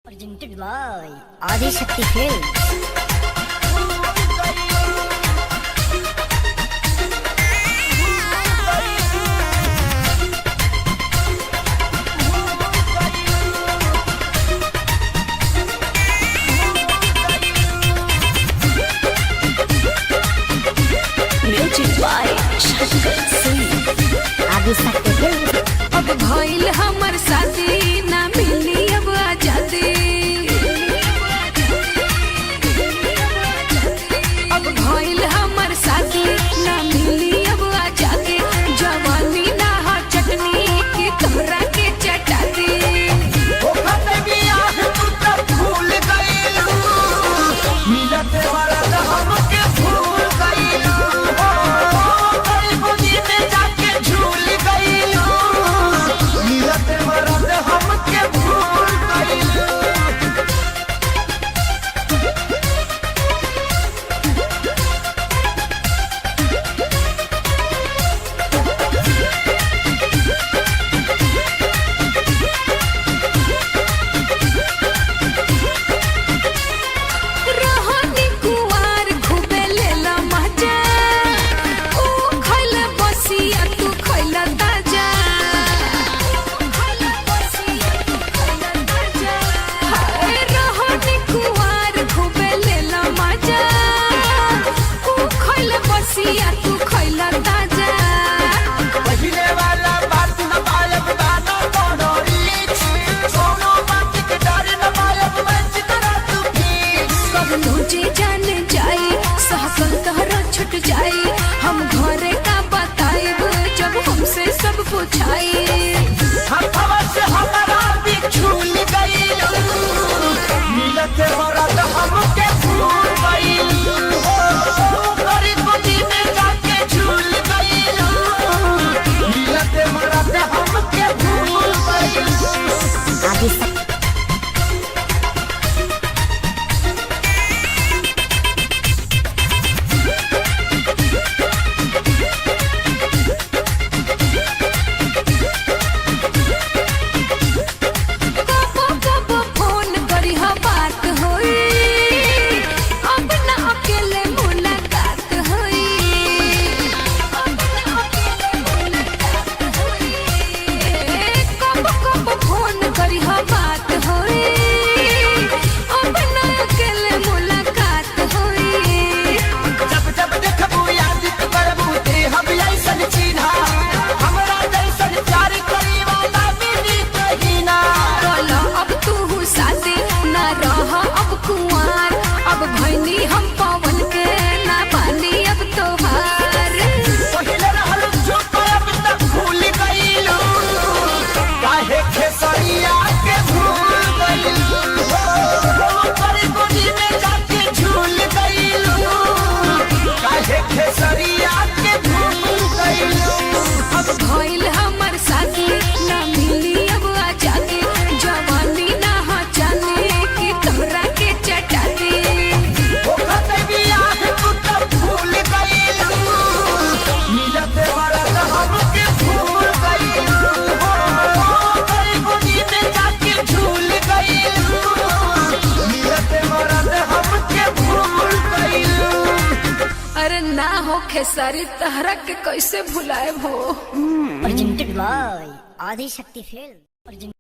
Presented by Adi Shakti Films. Music by Shankar Singh. Adi Shakti Films. अब भइल हमर शादी ना मिली अब आजादी। अब भइल हमर शादी ना मिली अब आजादी। जवानी ना हो चटनी के तोहरा के चटाती। तू खैला ताजा पहिले वाला बात न पायब दाना कोनो रीच कोनो बात के डर न पायब मंच करा तू ठीक सब तुझे जान जाए सहकल तहरा छुट जाए। हम घरे का बताएब जब हमसे सब पूछाए। हवा से हमारा भी झूल गइल मिलत मरद हमके भूल गइल गरी गोदी में जाके झूल गइल मिलत मरद हमके भूल गइल Adi Shakti. कबो फोन करी हा बात होई। अब ना अकेले मुलाकात होई। अब ना अकेले मुलाकात होई। कबो फोन करी हा बात होई। अब ना अकेले मुलाकात होई। जब जब देखबू याद करबू ते हम ऐसन चिन्हा हमरा जैसन प्यार करी वाला मिली कहीं ना बोलो अब तू शादी ना रह अब कुंवार। अब भैनी हम पवन के ना पानी अब तोहार। पहिले रहल जो अब तक भूल गइलू काहे खेसरिया के भूल गइलू करी गोदी में जाके झूल गइलू काहे खेसरिया के भूल गइलू अब भइल हमर शादी ना मिली अब आजादी। जवानी ना हो जाने की तोहरा के चटाती। ओखत बियाह तू तब भूल गइलू मिलत मरद हमके भूल गइलू करी गोदी में जाके झूल गइलू मिलत मरद हमके भूल गइलू अरे ना हो खेसारी तहरा के कैसे भुलाए हो। Presented by Adi Shakti Films.